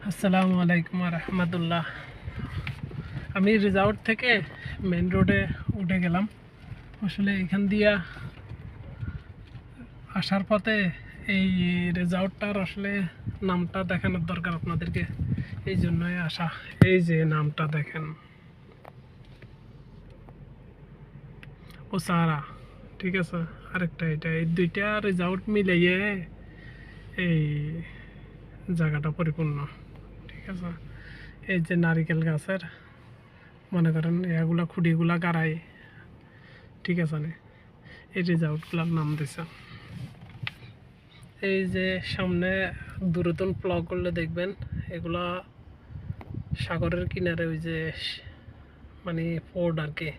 আসসালামু আলাইকুম রহমতুল্লাহ। আমি রিজার্ভ থেকে মেন রোডে উঠে গেলাম। আসলে এখান দিয়া আসার পথে এই রিজার্ভটার আসলে নামটা দেখানোর দরকার আপনাদেরকে, এই জন্যই আসা। এই যে নামটা দেখেন, ওসারা, ঠিক আছে। আরেকটা এটা, এই দুইটা রিজার্ভ মিলিয়ে এই জায়গাটা পরিপূর্ণ, ঠিক আছে। এই যে নারিকেল গাছের মনে করেন এগুলা খুঁটিগুলা গাড়াই, ঠিক আছে না, এই রিজার্ভগুলোর নাম দিছে। এই যে সামনে দূরতন প্লগ করলে দেখবেন এগুলা সাগরের কিনারে, ওই যে মানে পোর্ট আর কি,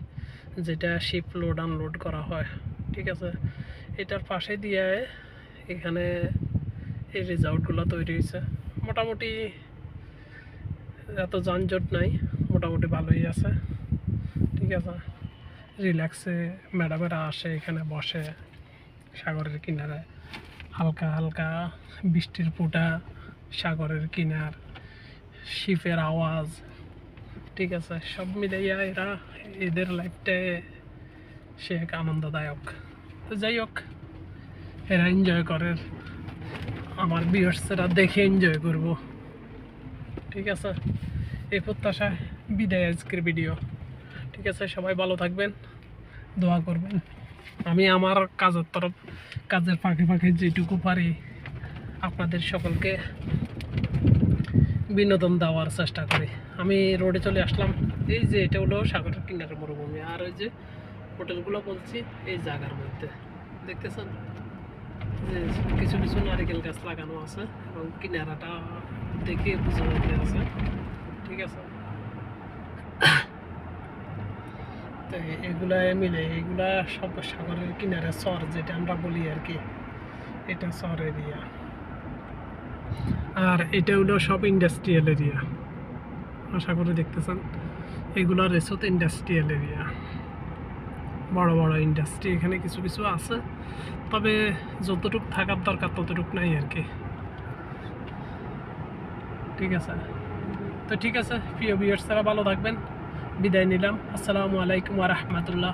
যেটা শিপ লোড আনলোড করা হয়, ঠিক আছে। এটার পাশে দিয়ে এখানে এই রিজার্ভগুলো তৈরি হয়েছে। মোটামুটি এত যানজট নাই, মোটামুটি ভালোই আছে, ঠিক আছে। রিল্যাক্সে ম্যাডামেরা আসে, এখানে বসে সাগরের কিনারে, হালকা হালকা বৃষ্টির ফোঁটা, সাগরের কিনার, শিপের আওয়াজ, ঠিক আছে। সব মিলাইয়া এরা এদের লাইফটাই সে এক আনন্দদায়ক। তো যাই হোক, এরা এনজয় করে, আমার ভিউয়ার্সরা দেখে এনজয় করব, ঠিক আছে। এই প্রত্যাশায় বিদায় আজকের ভিডিও, ঠিক আছে। সবাই ভালো থাকবেন, দোয়া করবেন। আমি আমার কাজের ফাঁকে ফাঁকে যেটুকু পারি আপনাদের সকলকে বিনোদন দেওয়ার চেষ্টা করি। আমি রোডে চলে আসলাম। এই যে এটা হলো সাগরের কিনারে মরুভূমি, আর ওই যে হোটেলগুলো বলছি এই জায়গার মধ্যে দেখতেছেন যে কিছু কিছু নারিকেল গাছ লাগানো আছে এবং কিনারাটা দেখে বুঝে যেতে আছে, ঠিক আছে। তো এগুলা মিলে এগুলা সব সাগরের কিনারে চর, যেটা আমরা বলি আর কি, এটা চর এরিয়া। আর এটা হলো সব ইন্ডাস্ট্রিয়াল এরিয়া, আশা করে দেখতেছেন। এগুলো রেসোতে ইন্ডাস্ট্রিয়াল এরিয়া, বড় বড় ইন্ডাস্ট্রি এখানে কিছু কিছু আছে, তবে যতটুকু থাকার দরকার ততটুকু নাই আর কি, ঠিক আছে। তো ঠিক আছে, প্রিয় ভিউয়ার্সরা ভালো থাকবেন, বিদায় নিলাম। আসসালামু আলাইকুম ওয়া রাহমাতুল্লাহ।